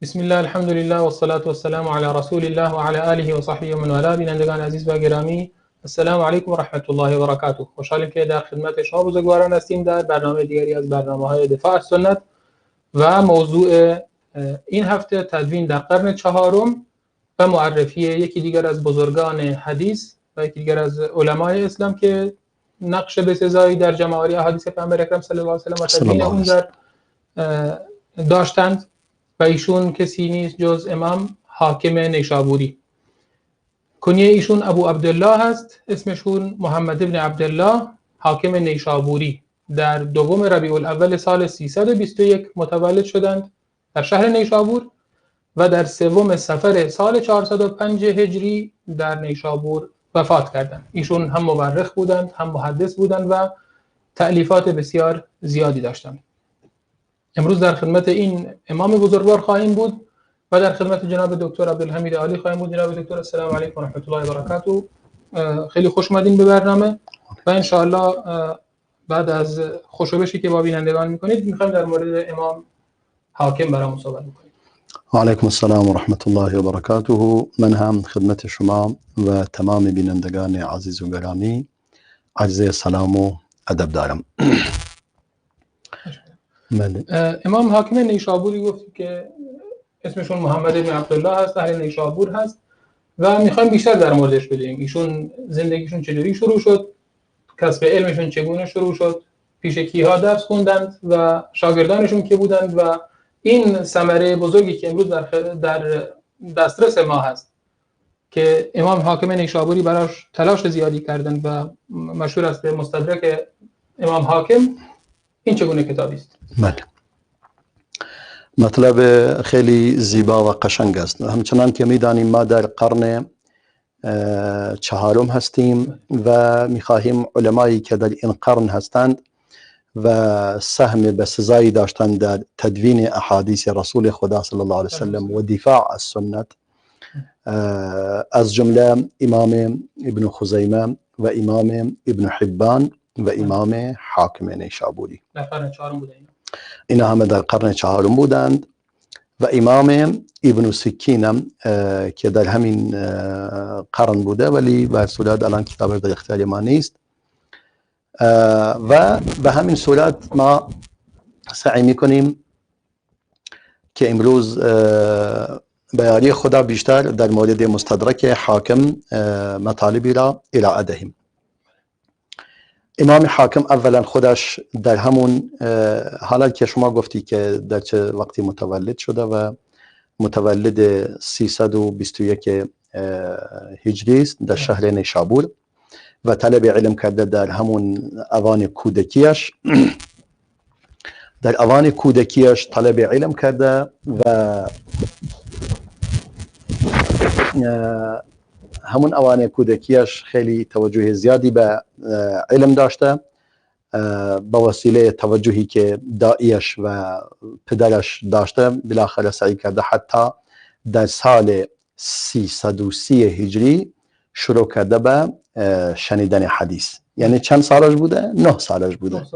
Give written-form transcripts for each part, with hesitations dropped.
بسم الله الحمد لله والصلاة والسلام على رسول الله وعلى آله و صحبه و من والاه. بینندگان عزیز و گرامی، السلام علیکم و رحمت الله و برکاته. خوشحالیم که در خدمت شما بزرگواران هستیم در برنامه دیگری از برنامه‌های دفاع از سنت و موضوع این هفته تدوین در قرن چهارم و معرفی یکی دیگر از بزرگان حدیث و یکی دیگر از علمای اسلام که نقش بسزایی در جمع‌آوری احادیث پیامبر اکرم صلی الله علیه و سلم و تدوین اون در داشتند و ایشون کسی نیست جز امام حاکم نیشابوری. کنیه ایشون ابو عبدالله هست، اسمشون محمد ابن عبدالله حاکم نیشابوری. در دوم ربیع الاول سال 321 متولد شدند در شهر نیشابور و در سوم صفر سال 405 هجری در نیشابور وفات کردند. ایشون هم مورخ بودند، هم محدث بودند و تألیفات بسیار زیادی داشتند. امروز در خدمت این امام بزرگوار خواهیم بود و در خدمت جناب دکتر عبدالحمید عالی خواهیم بود. جناب دکتر السلام علیکم و رحمت الله و برکاته. خیلی خوش اومدین به برنامه و ان شاء الله بعد از خوشوبشی که با بینندگان میکنید میخوایم در مورد امام حاکم برامون صحبت بکنیم. و علیکم السلام و رحمت الله و برکاته. من هم خدمت شما و تمام بینندگان عزیز و گرامی عرض سلام و ادب دارم. امام حاکم نیشابوری گفت که اسمشون محمد ابن عبدالله هست، اهل نیشابور هست و میخوایم بیشتر در موردش بدونیم. ایشون زندگیشون چجوری شروع شد، کسب علمشون چگونه شروع شد، پیش کیها درس خوندند و شاگردانشون کی بودند و این ثمره بزرگی که امروز در دسترس ما هست که امام حاکم نیشابوری براش تلاش زیادی کردند و مشهور است به مستدرک امام حاکم. این چگونه کتابی است؟ بله، مطلب خیلی زیبا و قشنگ است. همچنان که میدانیم ما در قرن چهارم هستیم و میخواهیم علمایی که در این قرن هستند و سهم بسزایی داشتند در تدوین احادیث رسول خدا صلی الله علیه وسلم و دفاع از سنت، از جمله امام ابن خزیمه و امام ابن حبان و امام حاکم نیشابوری در قرن چهارم بودند. اینا همه در قرن چهارم بودند و امام ابن سکین که در همین قرن بوده ولی به صورت الان کتابش در اختیار ما نیست و به همین صورت ما سعی میکنیم که امروز به یاری خدا بیشتر در مورد مستدرک حاکم مطالبی را ارائه دهیم. امام حاکم اولا خودش در همون حالا که شما گفتی که در چه وقتی متولد شده و متولد 321 هجری است در شهر نیشابور و طلب علم کرده در همون اوان کودکیش. در اوان کودکیش طلب علم کرده و همون اوان کودکیش خیلی توجه زیادی به علم داشته با وسیله توجهی که دایش و پدرش داشته. بالاخره سعی کرده حتی در سال 330 هجری شروع کرده به شنیدن حدیث. یعنی چند سالش بوده؟ 9 سالش بوده.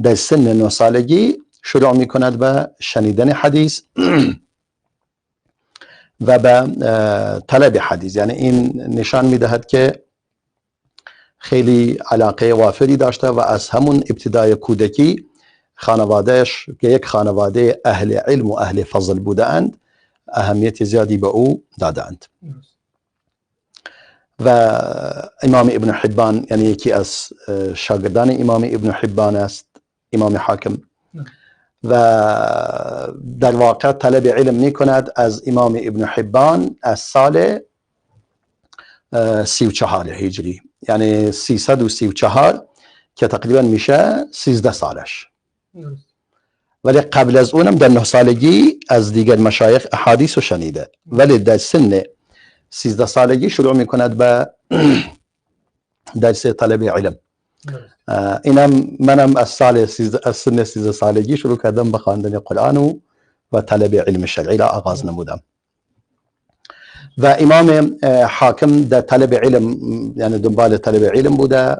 در سن 9 سالگی شروع میکند به شنیدن حدیث و به طلب حدیث. یعنی این نشان میدهد که خیلی علاقه وافری داشته و از همون ابتدای کودکی خانوادهش که یک خانواده اهل علم و اهل فضل بودند اهمیت زیادی به او دادند. و امام ابن حبان یعنی یکی از شاگردان امام ابن حبان است امام حاکم و در واقع طلب علم می کند از امام ابن حبان از سال 34 هجری، یعنی 334 که تقریبا میشه 13 سالش. ولی قبل از اونم در 9 سالگی از دیگر مشایخ احادیث رو شنیده، ولی در سن 13 سالگی شروع می کند به درس طلب علم. اینم منم از سن 13 سالگی شروع کردم به خواندن قرآن و طلب علم شرعی را آغاز نمودم. و امام حاکم در طلب علم یعنی دنبال طلب علم بوده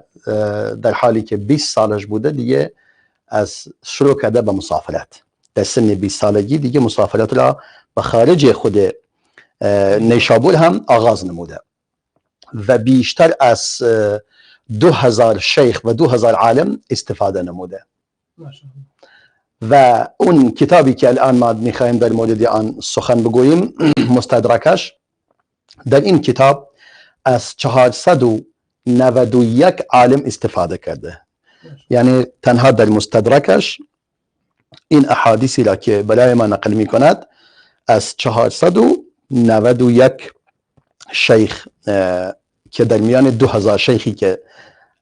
در حالی که 20 سالش بوده دیگه از شروع کرده به مسافرت. در سن 20 سالگی دیگه مسافرت را و خارج خود نیشابور هم آغاز نموده و بیشتر از 2000 شیخ و 2000 عالم استفاده نموده. و اون کتابی که الان ما میخوایم در مورد آن سخن بگوییم مستدرکش، در این کتاب از 491 عالم استفاده کرده. یعنی تنها در مستدرکش این احادیثی را که برای ما نقل میکند از 491 شیخ که در میان 2000 شیخی که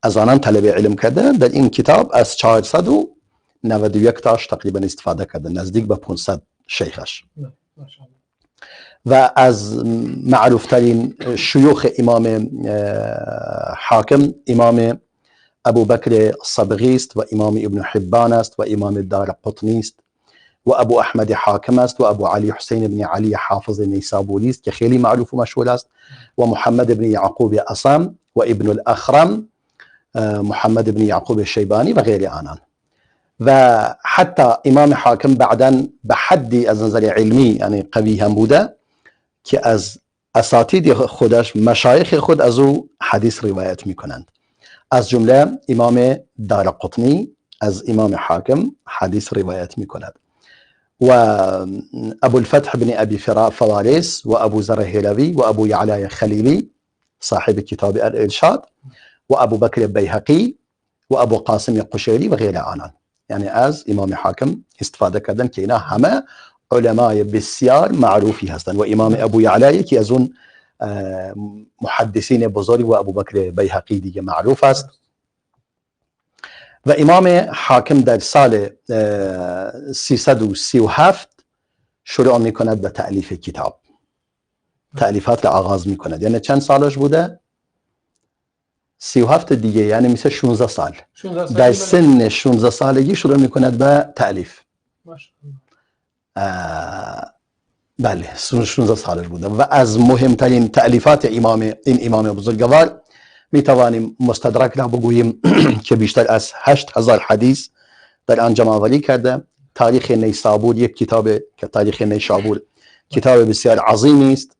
از آنان طلب علم کرده، در این کتاب از 491 تاش تقریبا استفاده کرده، نزدیک به 500 شیخش. و از معروفترین شیوخ امام حاکم امام ابو بکر صبغی است و امام ابن حبان است و امام دارقطنی است و ابو احمد حاکم است و ابو علی حسین ابن علی حافظ نیسابوری است که خیلی معروف و مشهور است و محمد ابن یعقوب اصم و ابن الاخرم محمد ابن یعقوب شیبانی و غیر آنان. و حتی امام حاکم بعداً به حدی از نظر علمی یعنی قوی هم بوده که از اساتید خودش مشایخ خود از او حدیث روایت میکنند. از جمله امام دارقطنی از امام حاکم حدیث روایت میکند و ابو الفتح بن ابي فوارس و ابو ذر هلوی و ابو یعلا خلیلی صاحب کتاب الارشاد و ابو بکر بیهقی و ابو قاسم قشیری و غیر آنان، یعنی از امام حاکم استفاده کردن که اینا همه علمای بسیار معروفی هستند. و امام ابو یعلا یکی از اون محدثین بزرگ و ابو بکر بیهقی دیگه معروف است. و امام حاکم در سال 337 شروع میکند به تألیف کتاب، تألیفات را آغاز میکند. یعنی چند سالش بوده؟ 37 دیگه، یعنی مثل 16 سال. در سن 16 سالگی شروع میکند به تألیف. بله 16 سالش بوده. و از مهمترین تألیفات این امام بزرگوار میتوانیم مستدرک را بگوییم که بیشتر از 8000 حدیث در آن جمع آوری کرده. تاریخ نیسابور یک کتاب که تاریخ نیسابور کتاب بسیار عظیمی است.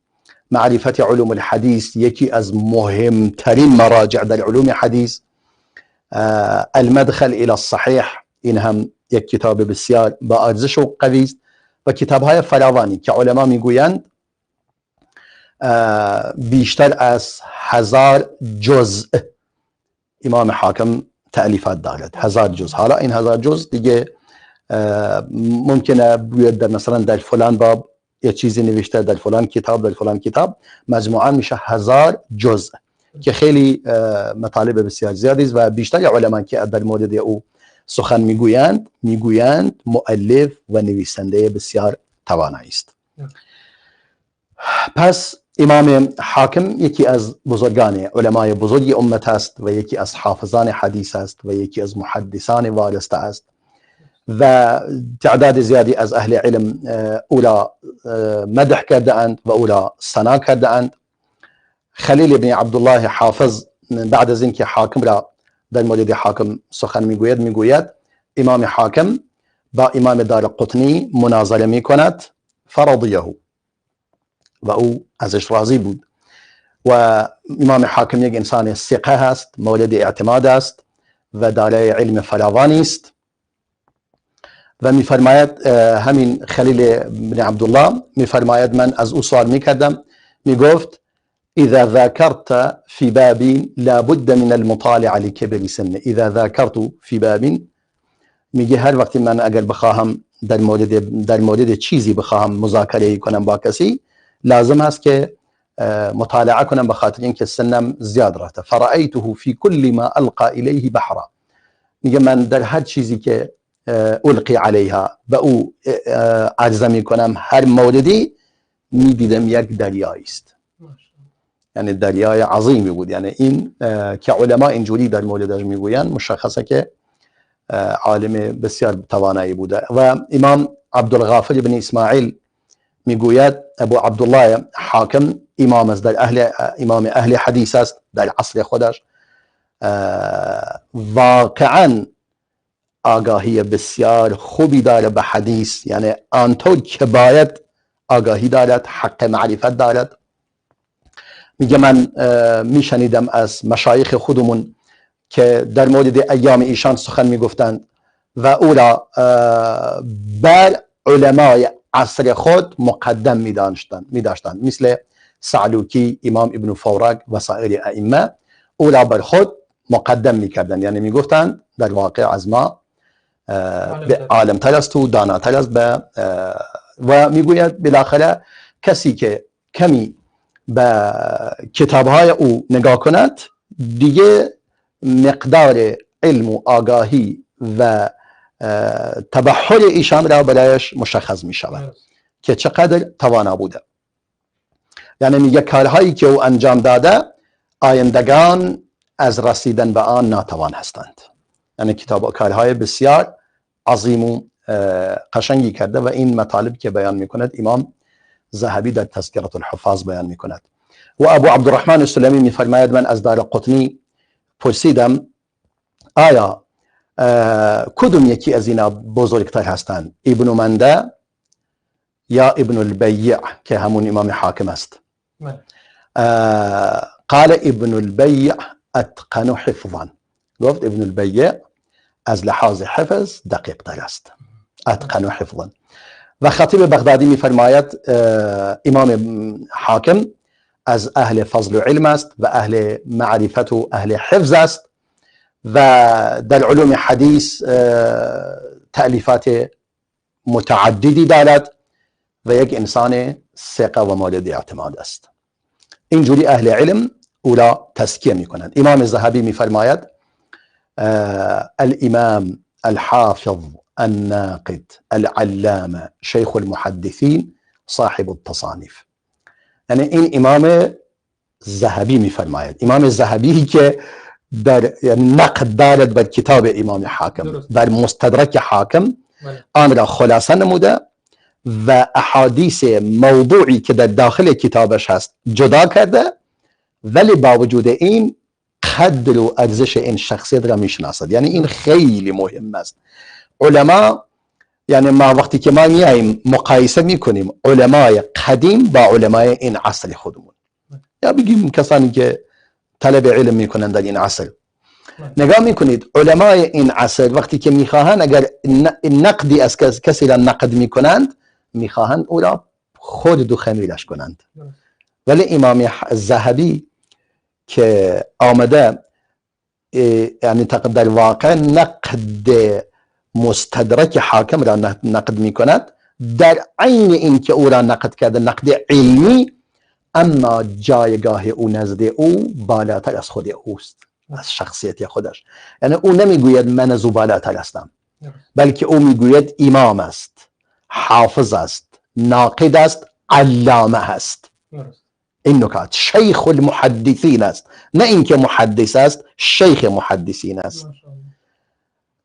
معرفت علوم الحدیث یکی از مهمترین مراجع در علوم حدیث. المدخل الى الصحیح این هم یک کتاب بسیار با ارزش و قوی است. و کتاب‌های فراوانی که علما میگویند بیشتر از 1000 جزء امام حاکم تألیفات دارد. 1000 جزء. حالا این 1000 جزء دیگه ممکنه بیاد در مثلا در فلان باب یه چیزی نوشته، در فلان کتاب مجموعاً میشه 1000 جزء که خیلی مطالب بسیار زیادی است و بیشتر علما که در مورد او سخن میگویند مؤلف و نویسنده بسیار توانایی است. پس امام حاکم یکی از بزرگان علمای بزرگ امت است و یکی از حافظان حدیث است و یکی از محدثان وارسته است و تعداد زیادی از اهل علم او را مدح کرده اند و او را ثنا کرده اند. خلیل بن عبدالله حافظ بعد از اینکه حاکم را در مورد حاکم سخن میگوید امام حاکم با امام دارقطنی مناظره میکند فرضیه و او ازش راضی بود. و امام حاکم یک انسان ثقه هست، مورد اعتماد است و دارای علم فراوانی است و میفرماید همین خلیل بن عبدالله میفرماید من از او سوال میکردم، میگفت اذا ذاکرت فی باب لابد من المطالعه لکبر سن. اذا ذاکرت فی باب میگه هر وقتی من اگر بخواهم در مورد چیزی بخواهم مذاکره کنم با کسی لازم است که مطالعه کنم، بخاطر اینکه سنم زیاد رفته. فرأیته فی کل ما القى الیه بحرا. میگه من در هر چیزی که القی علیها به او عرضه میکنم هر موردی میدیدم یک دریایی است. یعنی دریای عظیمی بود. یعنی این که علما اینجوری در موردش میگویند مشخصه که عالم بسیار توانایی بوده. و امام عبدالغافر بن اسماعیل میگوید ابو عبدالله حاکم امام است، امام اهل حدیث است در عصر خودش. واقعا آگاهی بسیار خوبی داره به حدیث، یعنی آنطور که باید آگاهی دارد، حق معرفت دارد. میگه من میشنیدم از مشایخ خودمون که در مورد ایام ایشان سخن میگفتند و او را بر علمای عصر خود مقدم میداشتند مثل سعلوکی، امام ابن فورک و سایر ائمه او را بر خود مقدم میکردند، یعنی میگفتند در واقع از ما عالم‌تر است و داناتر است. و میگوید بالاخره کسی که کمی به کتابهای او نگاه کند دیگه مقدار علم و آگاهی و تبحر ایشان را برایش مشخص می شود که چقدر توانا بوده. یعنی میگه کارهایی که او انجام داده آیندگان از رسیدن به آن ناتوان هستند. یعنی کتاب کارهای بسیار عظیم و قشنگی کرده و این مطالب که بیان میکند امام ذهبی در تذکرة الحفاظ بیان میکند. و ابو عبدالرحمن السلمی میفرماید من از دارقطنی پرسیدم آیا کدوم یکی از اینا بزرگتر هستند، ابن منده یا ابن البیع که همون امام حاکم است؟ قال ابن البیع اتقن حفظا، گفت ابن البیع از لحاظ حفظ دقیق تر است، اتقن حفظا. و خطیب بغدادی میفرماید امام حاکم از اهل فضل و علم است و اهل معرفت و اهل حفظ است و در علوم حدیث تألیفات متعددی دارد و یک انسان ثقه و مورد اعتماد است. اینجوری اهل علم او را تزکیه میکنند. امام ذهبی میفرماید الامام الحافظ الناقد العلامه شیخ المحدثین صاحب التصانیف. یعنی این امام ذهبی میفرماید، امام ذهبی که در نقد دارد بر کتاب امام حاکم، در مستدرک حاکم آن را خلاصه نموده و احادیث موضوعی که در داخل کتابش هست جدا کرده، ولی با وجود این قدر و ارزش این شخصیت را میشناسد. یعنی این خیلی مهم است. علما، یعنی ما وقتی که ما میایم مقایسه میکنیم علمای قدیم با علمای این عصر خودمون، یا بگیم کسانی که طلب علم میکنن در این عصر، نگاه میکنید علمای این عصر وقتی که میخواهند اگر نقدی از کسی را نقد میکنند میخواهند او را خود و خمیرش کنند. ولی امام ذهبی که آمده یعنی در واقع نقد مستدرک حاکم را نقد میکند، در عین این که او را نقد کرده نقد علمی، اما جایگاه او نزد او بالاتر از خود اوست، از شخصیت خودش. یعنی او نمیگوید من از او بالاتر هستم، بلکه او میگوید امام است، حافظ است، ناقد است، علامه است. این نکات شیخ المحدثین است، نه اینکه محدث است، شیخ محدثین است.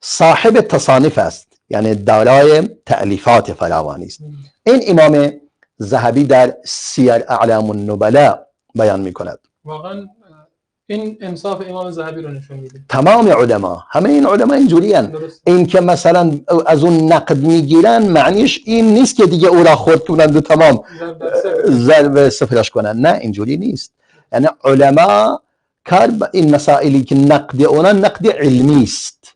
صاحب تصانیف است، یعنی دارای تألیفات فراوانی است. این امام ذهبی در سیر اعلام النبلاء بیان میکند. واقعا این انصاف امام ذهبی رو نشون میده. تمام علما، همه این علما اینجوری هستند. این که مثلا از اون نقد میگیرن معنیش این نیست که دیگه او را خورد کنند و تمام ضرب صفرش کنند، نه اینجوری نیست. یعنی علما کار این مسائلی که نقد اونا نقد علمی است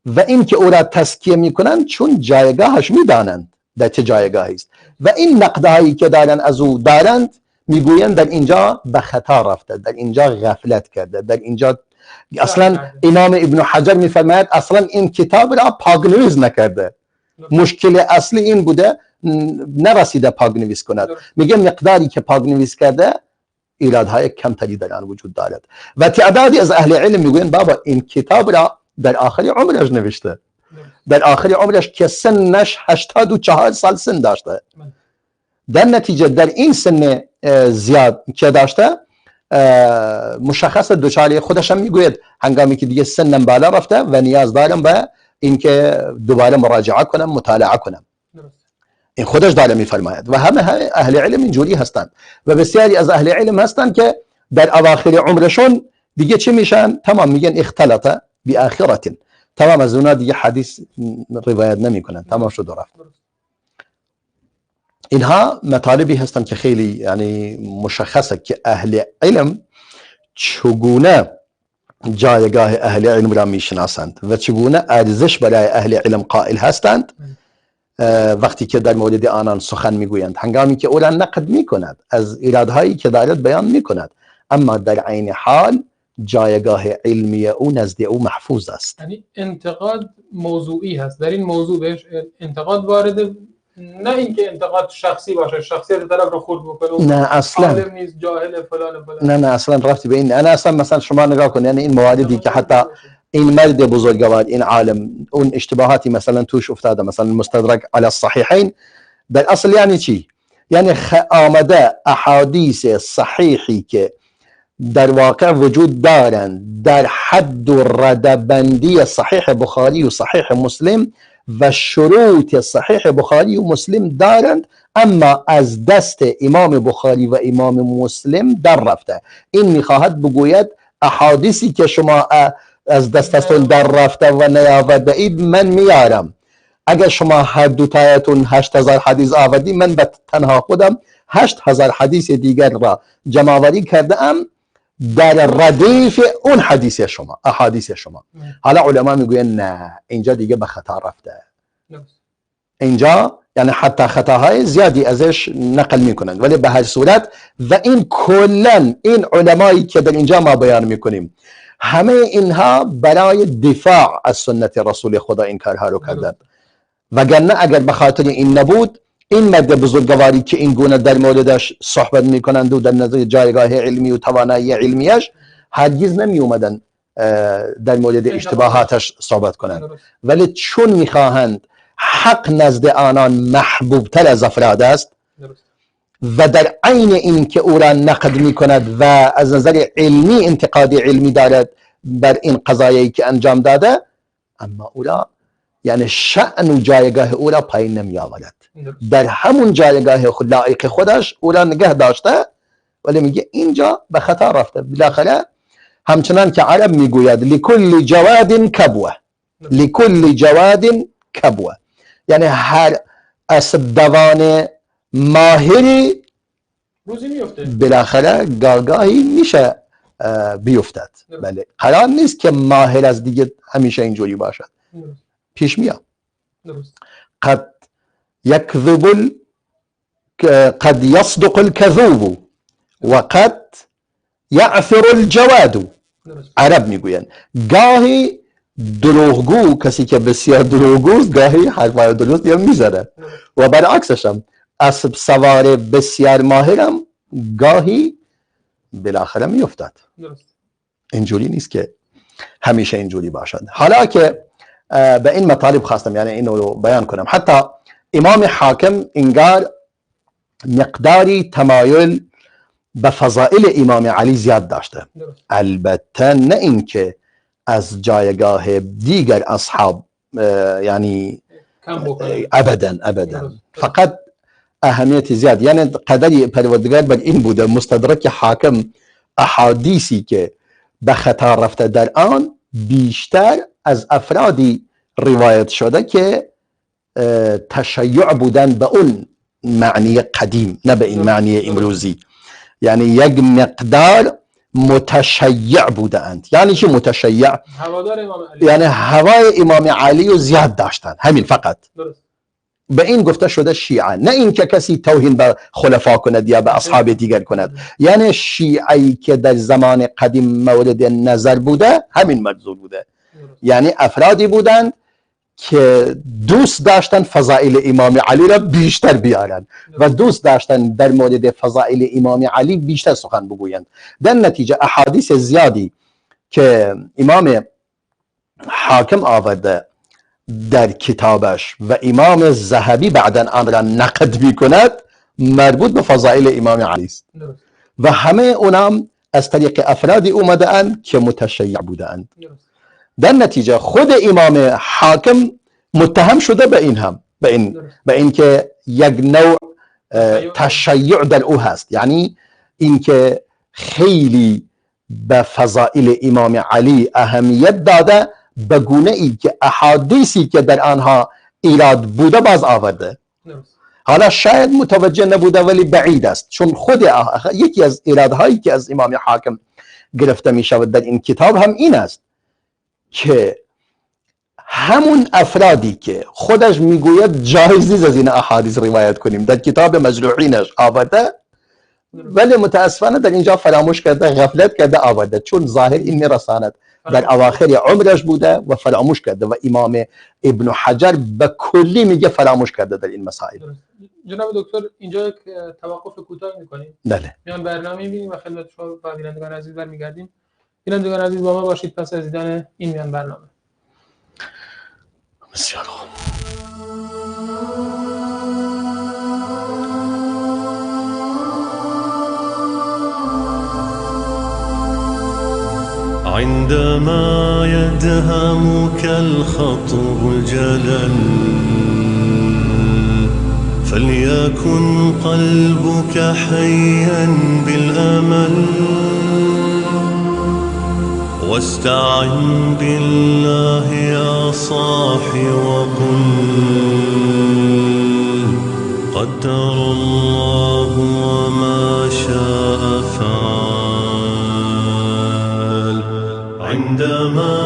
و این که او را تزکیه میکنند چون جایگاهش میدانند در چه جایگاهی است و این نقدهایی که دارن از او دارند میگویند در اینجا به خطا رفته، در اینجا غفلت کرده، در اینجا اصلا امام ابن حجر میفرماید اصلا این کتاب را پاگنویز نکرده، مشکل اصلی این بوده نرسیده پاگنویز کند. میگه مقداری که پاگنویز کرده ایرادهای کمتری در آن وجود دارد و تعدادی از اهل علم میگویند بابا این کتاب را در آخر عمرش نوشته، در آخر عمرش که سنش 84 سال سن داشته، در نتیجه در این سن زیاد که داشته مشخص دوچاری خودش هم میگوید هنگامی که دیگه سنم بالا رفته و نیاز دارم به اینکه دوباره مراجعه کنم، مطالعه کنم. این خودش داره میفرماید و همه اهل علم اینجوری هستند و بسیاری از اهل علم هستند که در اواخر عمرشون دیگه چی میشن؟ تمام میگن اختلط بآخرة، تمام از اونا دیگه حدیث روایت نمی کنن، تمام شد و رفت. اینها مطالبی هستند که خیلی یعنی مشخصه که اهل علم چگونه جایگاه اهل علم را میشناسند و چگونه ارزش برای اهل علم قائل هستند وقتی که در مورد آنان سخن میگویند، هنگامی که او را نقد میکند از ایرادهایی که دارد بیان میکند، اما در عین حال جایگاه علمی او نزد او محفوظ است. یعنی انتقاد موضوعی هست، در این موضوع بهش انتقاد وارده، نه اینکه انتقاد شخصی باشه، شخصیت طرف رو خورد بکنه، نه اصلا عالم نیست، جاهل فلان فلان، نه اصلا رفتی به این. انا اصلا مثلا شما نگاه کن، یعنی این مواردی که حتی این مرد بزرگوار، این عالم، اون اشتباهاتی مثلا توش افتاده، مثلا مستدرک علی الصحیحین، در اصل یعنی چی؟ یعنی آمده احادیث صحیحی که در واقع وجود دارند در حد و ردبندی صحیح بخاری و صحیح مسلم و شروط صحیح بخاری و مسلم دارند، اما از دست امام بخاری و امام مسلم در رفته. این میخواهد بگوید احادیثی که شما از دستتون در رفته و نیاورده اید من میارم. اگر شما هر دو تایتون 8000 حدیث آوردی، من به تنها خودم 8000 حدیث دیگر را جمع آوری کرده ام در ردیف اون حدیث شما، احادیث شما. حالا علما میگوین نه، اینجا دیگه به خطا رفته، اینجا یعنی حتی خطاهای زیادی ازش نقل میکنند. ولی به هر صورت و این کلا این علمایی که در اینجا ما بیان میکنیم، همه اینها برای دفاع از سنت رسول خدا این کارها رو کردند. وگرنه اگر به خاطر این نبود، این مرد بزرگواری که این گونه در موردش صحبت میکنند و در نظر جایگاه علمی و توانایی علمیش، هرگز نمی اومدن در مورد اشتباهاتش صحبت کنند. ولی چون میخواهند حق نزد آنان محبوب تر از افراد است و در عین این که او را نقد میکند و از نظر علمی انتقاد علمی دارد بر این قضایی که انجام داده، اما او را یعنی شأن و جایگاه او را پایین نمی آورد، در همون جایگاه لایق خودش او را نگه داشته، ولی میگه اینجا به خطا رفته. بالاخره همچنان که عرب میگوید لکل جواد کبوه، لکل جواد کبوه، یعنی هر اسب دوان ماهری روزی میفته، بالاخره گاهی میشه بیفتد. بله، قرار نیست که ماهر از دیگه همیشه اینجوری باشد. پیش میاد قد يكذب قد يصدق الكذوب وقد يعثر الجواد. عرب میگوین گاهی دروغگو، کسی که بسیار دروغگوست، گاهی حرفای درست یا میزنه، و برعکسش هم اسب سوار بسیار ماهرم گاهی بالاخره میافتد. اینجوری نیست که همیشه اینجوری باشد. حالا که به این مطالب خواستم یعنی اینو رو بیان کنم، حتی امام حاکم انگار مقداری تمایل به فضائل امام علی زیاد داشته، البته نه اینکه از جایگاه دیگر اصحاب یعنی ابدا فقط اهمیت زیاد، یعنی قدری پروردگار بر این بوده مستدرک حاکم احادیثی که به خطا رفته در آن بیشتر از افرادی روایت شده که تشیع بودن به اون معنی قدیم، نه به این معنی امروزی، یعنی یک مقدار متشیع بودند. یعنی چی متشیع؟ هوادار امام علی، یعنی هوای امام علی رو زیاد داشتن، همین فقط. درست. به این گفته شده شیعه، نه این که کسی توهین به خلفا کند یا به اصحاب دیگر کند. یعنی شیعی که در زمان قدیم مورد نظر بوده همین منظور بوده، یعنی افرادی بودند که دوست داشتن فضائل امام علی را بیشتر بیارن و دوست داشتن در مورد فضائل امام علی بیشتر سخن بگویند. در نتیجه احادیث زیادی که امام حاکم آورده در کتابش و امام ذهبی بعداً آن را نقد میکند مربوط به فضائل امام علی است و همه اونام از طریق افرادی اومده اند که متشیع بوده اند. در نتیجه خود امام حاکم متهم شده به این هم، به این که یک نوع تشیع در او هست، یعنی اینکه خیلی به فضائل امام علی اهمیت داده به گونه ای که احادیثی که در آنها ایراد بوده باز آورده. حالا شاید متوجه نبوده ولی بعید است، چون خود یکی از ایرادهایی که از امام حاکم گرفته می شود در این کتاب هم این است که همون افرادی که خودش میگوید جایز نیست از این احادیث روایت کنیم در کتاب مجروحینش آورده، ولی متاسفانه در اینجا فراموش کرده، غفلت کرده آورده، چون ظاهر این میرساند در اواخر عمرش بوده و فراموش کرده و امام ابن حجر به کلی میگه فراموش کرده در این مسائل. جناب دکتر اینجا یک توقف کوتاه میکنیم. بله. میان برنامه میبینیم و خدمت شما و بینندگان عزیز برمیگردیم. بینندگان عزیز با ما باشید پس از دیدن این میان برنامه. بسیار خوب. عندما يدهمك الخطب الجلل فليكن قلبك حيا بالأمل واستعن بالله يا صاحي وقل قدر الله وما شاء فعل. عندما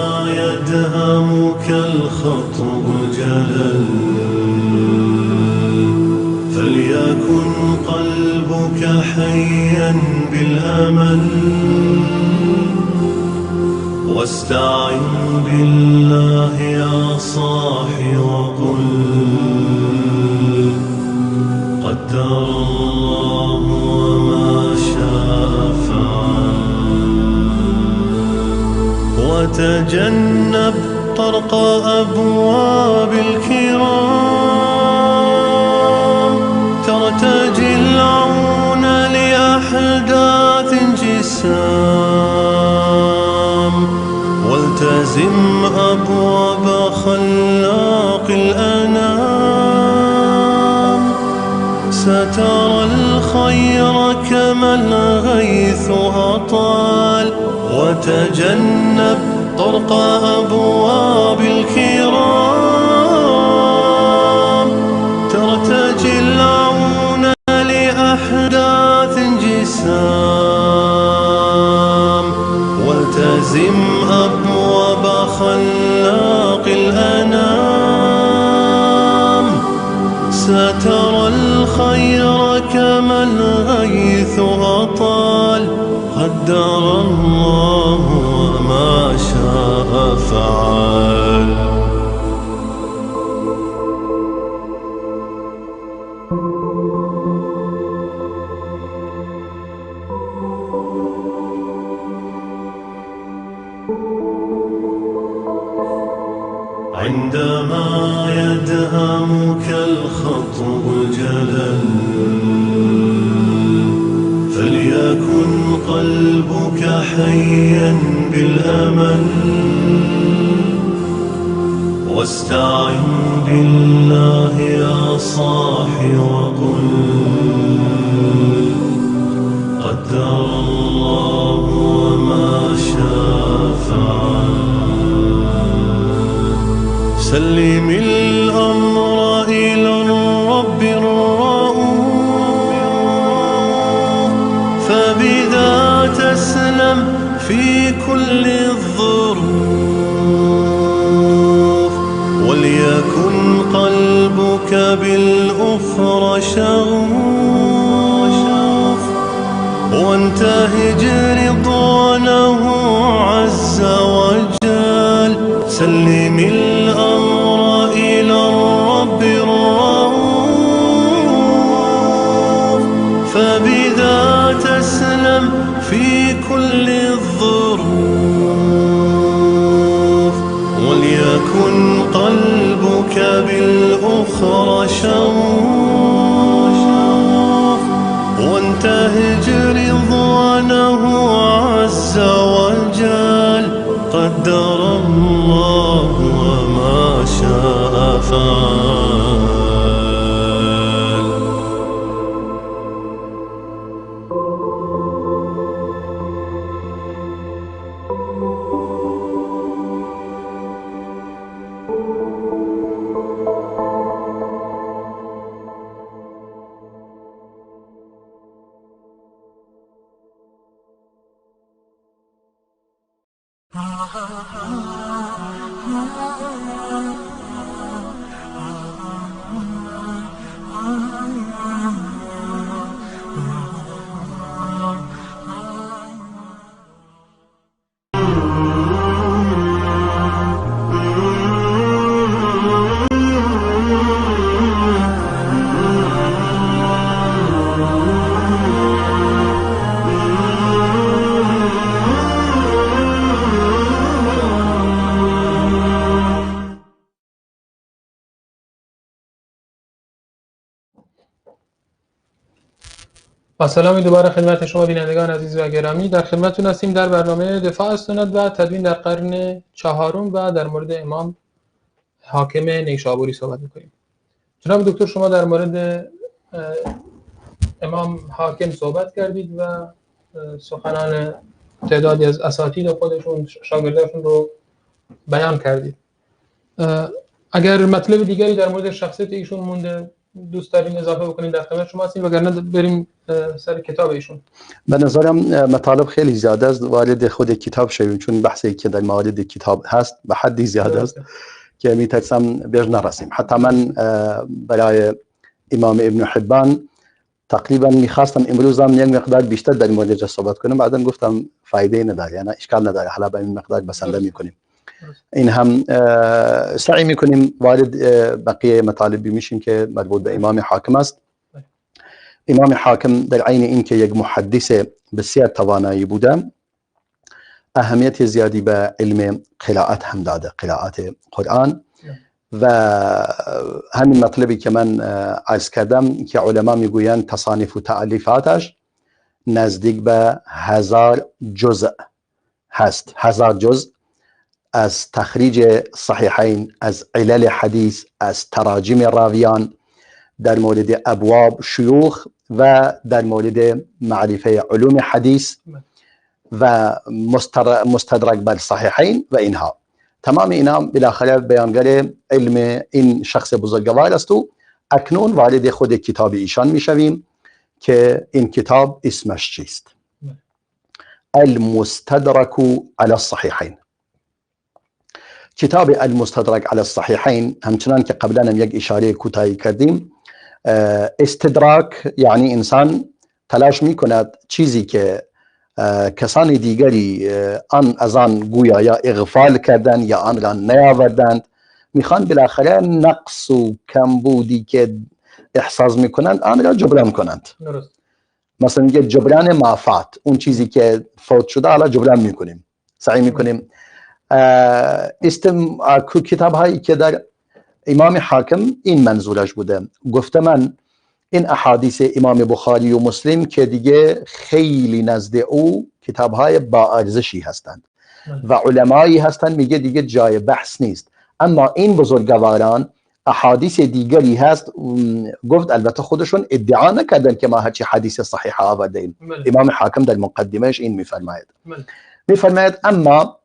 يدهمك الخطب الجلل فليكن قلبك حيا بالأمل واستعن بالله يا صاحي وقل قدر الله وما شاء فعل. وتجنب طرق أبواب الكرام ترتجي العون لأحداث جسام والتزم أبواب خلاق الأنام سترى الخير كما الغيث أطال وتجنب طرق أبواب الكرام ترتجي العون لأحداث جسام والتزم أبواب خلاق الأنام سترى الخير كما الغيث أطال قدر الله وما شاء فعل. عندما يدهمك الخطب الجلل فليكن قلبك حيا بالأمل واستعن بالله يا صاحي وقل قدر الله وما شاء فعل. سلم الأمر إلى الرب الرؤوف فبذا تسلم في كل الظروف وليكن قلبك بالأخرى شغوف وانتهج رضوانه عز وجل. سلم الأمر إلى الرب الرؤوف فبذا تسلم في كل الظروف وليكن قلبك بالأخرى شغوف وانتهج رضوانه عز وجل قدر الله وما شاء فعل. سلامی دوباره خدمت شما بینندگان عزیز و گرامی. در خدمتتون هستیم در برنامه دفاع از سنت و تدوین در قرن چهارم و در مورد امام حاکم نیشابوری صحبت می‌کنیم. جناب دکتر، شما در مورد امام حاکم صحبت کردید و سخنان تعدادی از اساتید خودشون، شاگرداشون رو بیان کردید. اگر مطلب دیگری در مورد شخصیت ایشون مونده دوست دارین اضافه بکنین در خدمت شما هستیم، وگرنه بریم سر کتاب ایشون. به نظرم مطالب خیلی زیاده است، وارد خود کتاب شویم، چون بحثی که در مورد کتاب هست به حدی زیاده است که میترسم بهش نرسیم. حتی من برای امام ابن حبان تقریبا میخواستم امروز هم یک مقدار بیشتر در موردش صحبت کنم، بعدا گفتم فایده نداره، یعنی اشکال نداره، حالا به این مقدار بسنده میکنیم. این هم سعی میکنیم وارد بقیه مطالبی میشیم که مربوط به امام حاکم است. امام حاکم در عین اینکه یک محدث بسیار توانایی بوده، اهمیت زیادی به علم قراءت هم داده، قراءت قرآن. و همین مطلبی که من عرض کردم که علما میگویند تصانیف و تألیفاتش نزدیک به 1000 جزء هست. 1000 جزء از تخریج صحیحین، از علل حدیث، از تراجم راویان، در مورد ابواب شیوخ و در مورد معرفه علوم حدیث و مستدرک بر صحیحین و اینها. تمام اینا بالاخره بیانگر علم این شخص بزرگوار است و اکنون وارد خود کتاب ایشان میشویم که این کتاب اسمش چیست؟ المستدرک علی الصحیحین. کتاب المستدرک علی الصحیحین، همچنان که قبلا هم یک اشاره کوتاهی کردیم، استدراک یعنی انسان تلاش میکند چیزی که کسان دیگری از آن گویا یا اغفال کردن یا آن را نیاوردند، میخوان بالاخره نقص و کمبودی که احساس میکنند آن را جبران کنند. مثلا میگه جبران مافات، اون چیزی که فوت شده حالا جبران میکنیم، سعی میکنیم. کتاب هایی که در امام حاکم این منظورش بوده. گفته من این احادیث امام بخاری و مسلم که دیگه خیلی نزد او کتاب های با ارزشی هستند و علمایی هستند، میگه دیگه جای بحث نیست. اما این بزرگواران احادیث دیگری هست، گفت البته خودشون ادعا نکردن که ما هرچی حدیث صحیح آورده ایم. امام حاکم در مقدمهش این میفرماید اما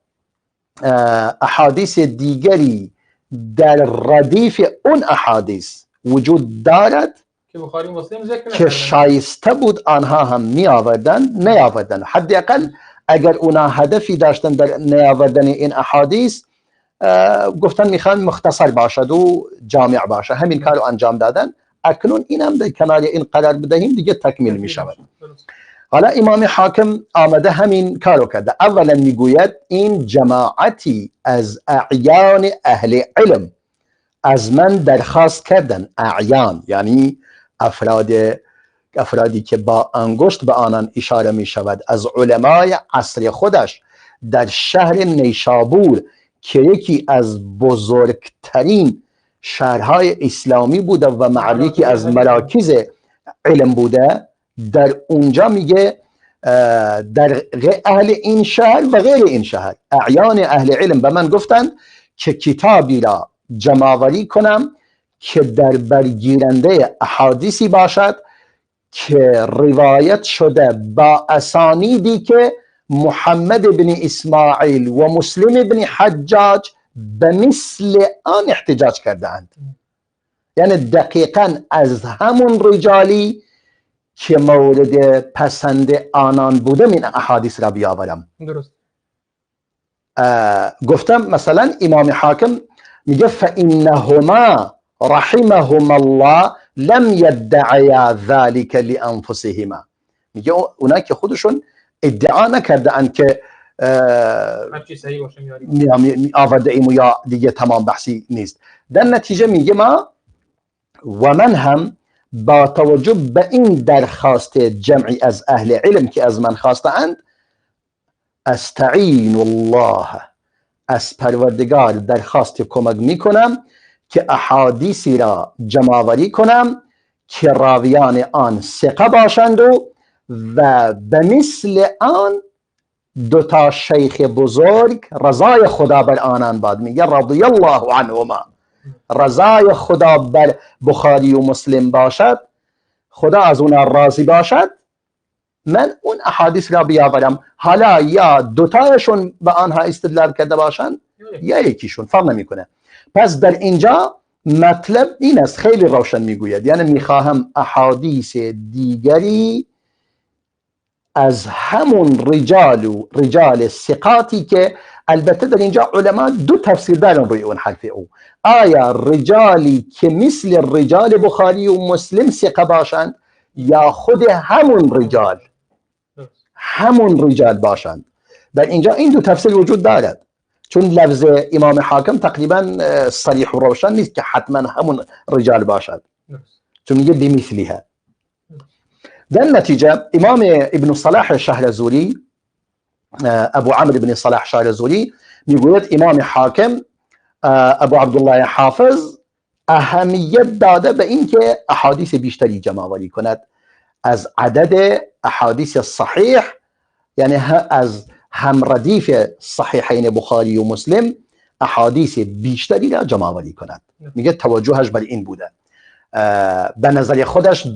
احادیث دیگری در ردیف اون احادیث وجود دارد که بخاری مسلم ذکر که شایسته بود آنها هم نیاوردن. حداقل اگر اونا هدفی داشتن در نیاوردن این احادیث، گفتن میخوان مختصر باشد و جامع باشد، همین کارو انجام دادن. اکنون اینم در کنار این قرار بدهیم دیگه تکمیل میشود. حالا امام حاکم آمده همین کارو کرده. اولا میگوید این جماعتی از اعیان اهل علم از من درخواست کردن. اعیان یعنی افرادی که با انگشت به آنان اشاره می شود، از علمای عصر خودش در شهر نیشابور که یکی از بزرگترین شهرهای اسلامی بوده و معروفی از مراکز علم بوده، در اونجا میگه در اهل این شهر و غیر این شهر، اعیان اهل علم به من گفتن که کتابی را جمع‌آوری کنم که در برگیرنده احادیثی باشد که روایت شده با اسانیدی که محمد بن اسماعیل و مسلم بن حجاج به مثل آن احتجاج کردند. یعنی دقیقاً از همون رجالی که مورد پسند آنان بوده من احادیث را بیاورم. درست. گفتم مثلا امام حاکم میگه فإنهما رحمهما الله لم يدعیا ذلك لانفسهما. میگه اونا که خودشون ادعا نکردن که هرچی صحیح باشه آورده ایم و یا دیگه تمام بحثی نیست. در نتیجه میگه ما و من هم با توجه به این درخواست جمعی از اهل علم که از من خواستند، استعین الله، از پروردگار درخواست کمک میکنم که احادیثی را جمع‌آوری کنم که راویان آن ثقه باشند و و به مثل آن دو تا شیخ بزرگ رضای خدا بر آنان باد، میگه رضی الله عنهما، رضای خدا بر بخاری و مسلم باشد، خدا از اونا راضی باشد، من اون احادیث را بیاورم. حالا یا دوتایشون به آنها استدلال کرده باشند یا یکیشون، فرق نمیکنه. پس در اینجا مطلب این است، خیلی روشن میگوید، یعنی میخواهم احادیث دیگری از همون رجال ثقاتی که البته در اینجا علما دو تفسیر دارن روی اون حرف او، آیا رجالی که مثل رجال بخاری و مسلم ثقه باشند یا خود همون رجال باشند. در اینجا این دو تفسیر وجود دارد، چون لفظ امام حاکم تقریبا صریح و روشن نیست که حتما همون رجال باشد، چون میگه بمثلها. در نتیجه امام ابن صلاح شهرزوری، ابو عمرو بن صلاح شهرزوری میگوید امام حاکم ابو عبدالله حافظ اهمیت داده به اینکه احادیث بیشتری جمع آوری کند از عدد احادیث صحیح، یعنی از همردیف صحیحین بخاری و مسلم احادیث بیشتری را جمع آوری کند. میگه توجهش بر این بوده، به نظر خودش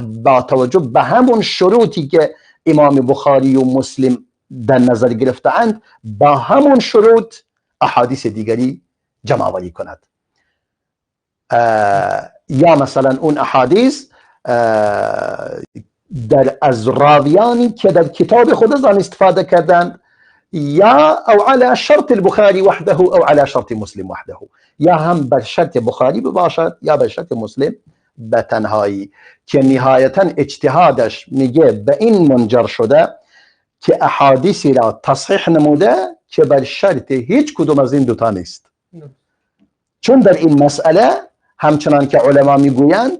با توجه به همون شروطی که امام بخاری و مسلم در نظر گرفتند، با همون شروط احادیث دیگری جمع آوری کند. یا مثلا اون احادیث از راویانی که در کتاب خود از آن استفاده کردند، یا او علی شرط البخاری وحده او علی شرط مسلم وحده، یا هم بر شرط بخاری باشد یا بر شرط مسلم به تنهایی، که نهایتا اجتهادش میگه به این منجر شده که احادیثی را تصحیح نموده که بر شرط هیچ کدوم از این دوتا نیست. چون در این مسئله همچنان که علما میگویند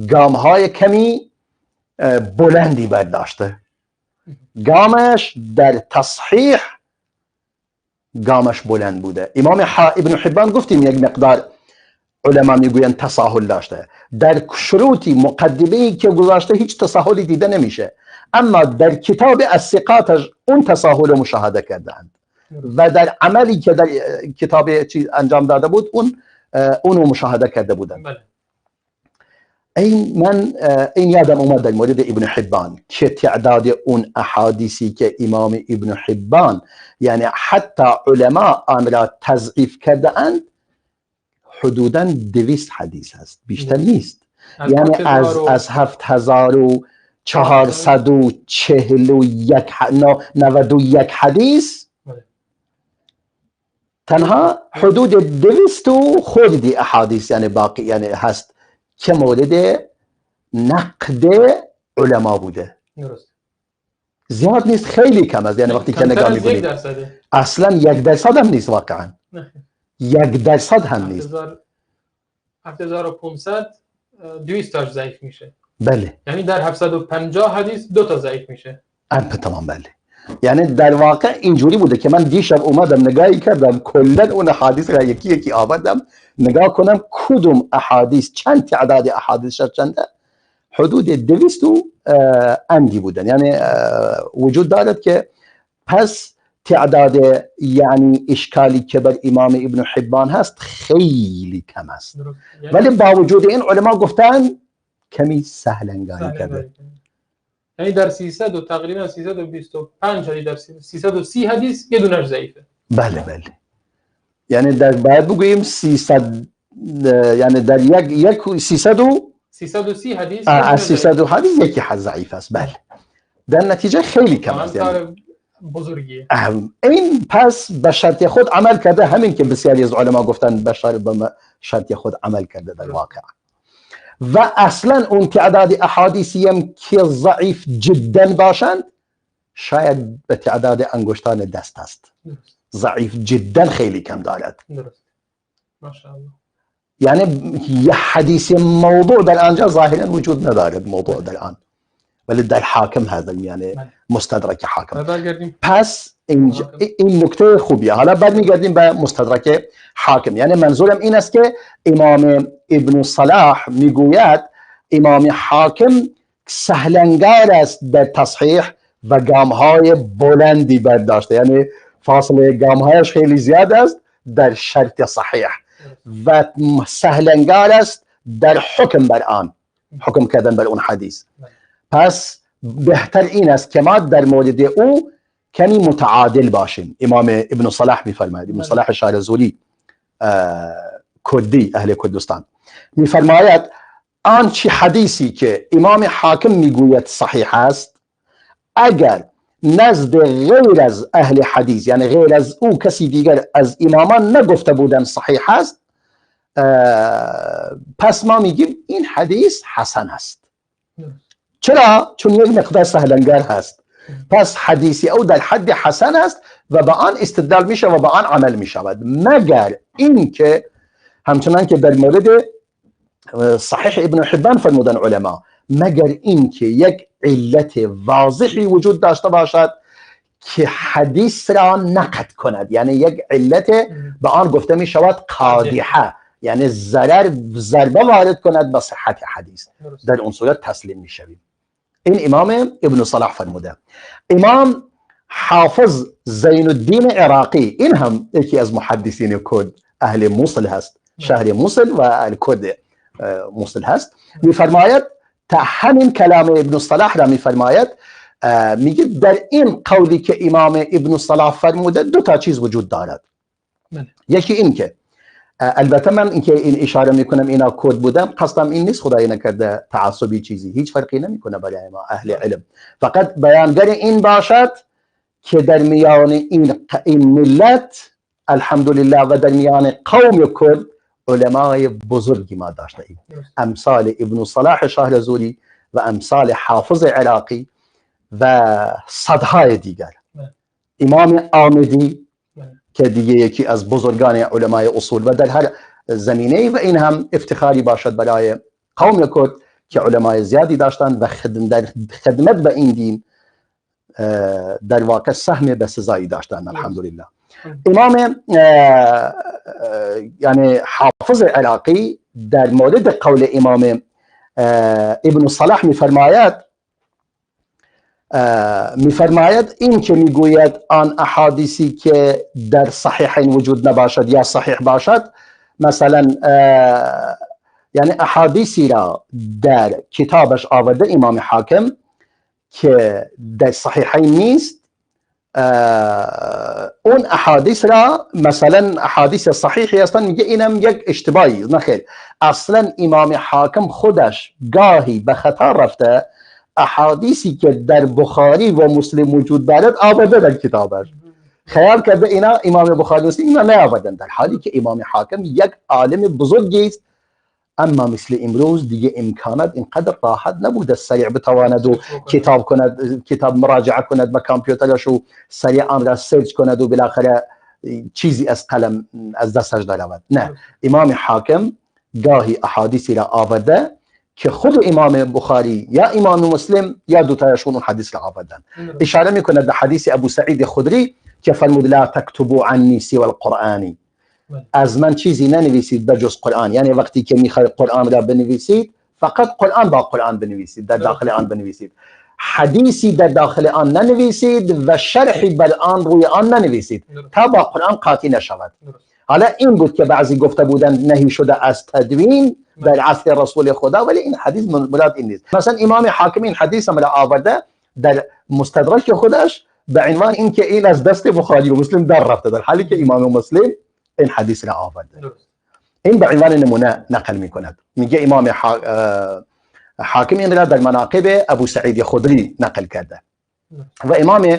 گامهای کمی بلندی برداشته، گامش در تصحیح گامش بلند بوده. امام ابن حبان گفتیم یک مقدار علما میگویند تساهل داشته، در شروطی مقدمه‌ای که گذاشته هیچ تساهلی دیده نمیشه، اما در کتاب الثقاتش اون تساهل مشاهده کردند و در عملی که در کتاب چیز انجام داده بود اونو مشاهده کرده بودند. این یادم اومد در مورد ابن حبان که تعداد اون احادیثی که امام ابن حبان، یعنی حتی علما آن را تضعیف کرده اند، حدوداً 200 حدیث هست، بیشتر نیست. یعنی از 7491 حدیث تنها حدود 200 خردی احادیث یعنی باقی یعنی هست که مورد نقد علما بوده. زیاد نیست، خیلی کم است. یعنی وقتی که نگاه می‌کنید اصلا 1% هم نیست، واقعا 1% هم نیست. 7500 200 تاش ضعیف میشه. بله، یعنی در 750 حدیث 2 تا ضعیف میشه. تمام. بله، یعنی در واقع اینجوری بوده که من دیشب اومدم نگاهی کردم کلا اون احادیث را یکی یکی آوردم نگاه کنم کدوم احادیث چند تعداد احادیث چنده، حدود 200 اندی بودن. یعنی وجود دارد که پس تعداد یعنی اشکالی که بر امام ابن حبان هست خیلی کم است، ولی با وجود این علما گفتن کمی سهل انگاری کرده. یعنی در 300 و تقریبا 325 حدیث، در 330 حدیث یه دونش ضعیفه. بله بله، یعنی در باید بگوییم 300 یعنی در یک 330 حدیث از 300 حدیث یکی ضعیف است. بله، در نتیجه خیلی کم است. یعنی بزرگیه. این پس به شرط خود عمل کرده، همین که بسیاری از علما گفتن به شرط خود عمل کرده در واقع. و اصلا اون تعداد احادیثی هم که ضعیف جدا باشند شاید به تعداد انگشتان دست است. ضعیف جدا خیلی کم دارد. درست. ماشاءالله. یعنی یه حدیث موضوع در آنجا ظاهرا وجود ندارد موضوع در آن، ولی در حاکم هذا یعنی مستدرک حاکم. پس این نکته خوبیه. حالا بعد میگردیم به مستدرک حاکم. یعنی منظورم این است که امام ابن صلاح میگوید امام حاکم سهلنگار است در تصحیح و گامهای بلندی برداشته، یعنی فاصله گامهایش خیلی زیاد است در شرط صحیح و سهلنگار است در حکم بر آن، حکم کردن بر اون حدیث. پس بهتر این است که ما در مورد او کمی متعادل باشیم. امام ابن صلاح میفرماید، ابن صلاح شارزولی کردی اهل کردستان میفرماید آنچه حدیثی که امام حاکم میگوید صحیح است، اگر نزد غیر از اهل حدیث، یعنی غیر از او کسی دیگر از امامان نگفته بودن صحیح است، پس ما میگیم این حدیث حسن است. چرا؟ چون یک مقدار سهلنگر هست. پس حدیثی او در حد حسن است و با آن استدلال میشه و با آن عمل میشود، مگر این که همچنان که در مورد صحیح ابن حبان فرمودن علما، مگر این که یک علت واضحی وجود داشته باشد که حدیث را نقد کند، یعنی یک علت به آن گفته می شود قادحه، یعنی ضربه وارد کند به صحت حدیث، در اون صورت تسلیم می شویم. این امام ابن صلاح فرموده. امام حافظ زین الدین عراقی، این هم یکی از محدثین کرد، اهل موصل هست، شهر موصل و اهل کرد موصل هست، میفرماید تا همین کلام ابن صلاح را میفرماید، میگه در این قولی که امام ابن صلاح فرموده دو تا چیز وجود دارد. یکی این که البته من اینکه این اشاره میکنم اینا کرد بودم، قصدم این نیست خدای نکرده تعصبی چیزی، هیچ فرقی نمیکنه برای ما اهل علم، فقط بیانگر این باشد که در میان این ملت الحمدلله و در میان قوم کرد علمای بزرگی ما داشته ایم، امثال ابن صلاح شارزولی و امثال حافظ عراقی و صدهای دیگر. امام آمدی که دیگه یکی از بزرگان علمای اصول و در هر زمینه، و این هم افتخاری باشد برای قوم کرد که علمای زیادی داشتند و در خدمت به این دین در واقع سهم بسزایی داشتند الحمدلله. امام یعنی حافظ عراقی در مورد قول امام ابن صلاح میفرماید این که میگوید آن احادیثی که در صحیحین وجود نباشد یا صحیح باشد، مثلا یعنی احادیثی را در کتابش آورده امام حاکم که در صحیحین نیست، اون احادیث را مثلا احادیث صحیحی هستن، میگه اینم یک اشتباهی، نخیر، اصلا امام حاکم خودش گاهی به خطا رفته احادیثی که در بخاری و مسلم وجود دارد آورده در کتابش، خیال کرده اینا امام بخاری و مسلم اینا نیاوردن، در حالی که امام حاکم یک عالم بزرگی است. اما مثل امروز دیگه امکانات اینقدر راحت نبوده سریع بتواند و کتاب مراجعه کند به کامپیوترش و سریع آن را سرچ کند و بالاخره چیزی از قلم از دستش درآمد. نه، امام حاکم گاهی احادیثی را آورده که خود امام بخاری یا امام مسلم یا دوتایشون اون حدیث را آوردن. اشاره میکنه به حدیث ابو سعید خدری که فرمود لا تکتبوا عنی سوى القرآن، از من چیزی ننویسید بجز قرآن، یعنی وقتی که میخواید قرآن را بنویسید فقط قرآن با قرآن بنویسید، در داخل آن بنویسید، حدیثی در داخل آن ننویسید و شرحی بر آن روی آن ننویسید تا با قرآن قاطی نشود. حالا این بود که بعضی گفته بودن نهی شده از تدوین در عصر رسول خدا، ولی این حدیث مراد این نیست. مثلا امام حاکم این حدیث هم را آورده در مستدرک خودش به عنوان این که این از دست بخاری و مسلم در رفته، در حالی که امام مسلم این حدیث را آورده. این به عنوان نمونه نقل میکند، میگه امام حاکم این را در مناقب ابو سعید خدری نقل کرده و امام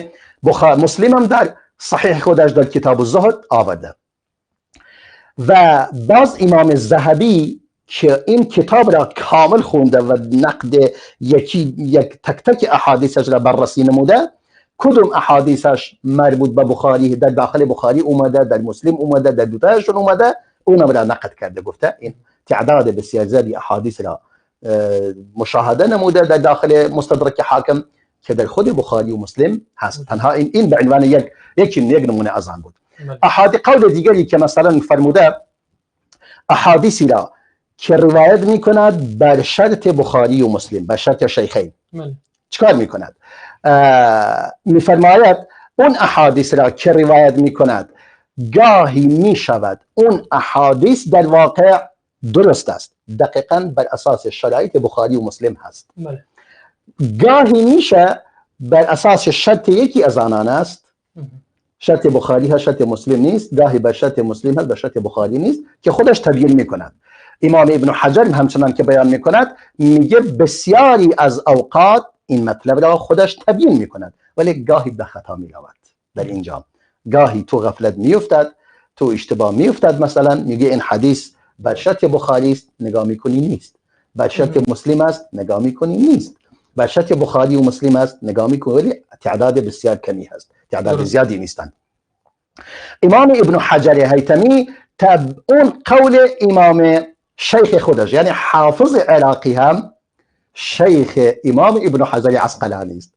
مسلم هم در صحیح خودش در کتاب الزهد آورده. و باز امام الذهبی که این کتاب را کامل خونده و نقد یک تک تک احادیثش را بررسی نموده، کدوم احادیثش مربوط به بخاری در داخل بخاری اومده، در مسلم اومده، در دوتایشون اومده، اونم را نقد کرده، گفته این تعداد بسیار زیادی احادیث را مشاهده نموده در داخل مستدرک حاکم که در خود بخاری و مسلم هست. تنها این به عنوان یک نمونه از آن بود. احادیث قول دیگری که مثلا فرموده احادیثی را که روایت میکند بر شرط بخاری و مسلم، بر شرط شیخین. چکار میکند؟ میفرماید اون احادیث را که روایت میکند گاهی میشود اون احادیث در واقع درست است، دقیقاً بر اساس شرایط بخاری و مسلم هست. گاهی میشه بر اساس شرط یکی از آنان است، شرط بخاری هست شرط مسلم نیست، گاهی بر شرط مسلم هست بر شرط بخاری نیست، که خودش تبیین میکند. امام ابن حجر همچنان که بیان میکند میگه بسیاری از اوقات این مطلب را خودش تبیین میکند، ولی گاهی به خطا میرود. در اینجا گاهی تو غفلت میافتد، تو اشتباه میافتد، مثلا میگه این حدیث بر شرط بخاری است، نگاه میکنی نیست، بر شرط مسلم است، نگاه میکنی نیست، بر شرط بخاری و مسلم است، نگاه میکنی، ولی تعداد بسیار کمی هست، تعداد زیادی نیستند. امام ابن حجر هیثمی اون قول امام شیخ خودش، یعنی حافظ عراقی هم شیخ امام ابن حجر عسقلانی است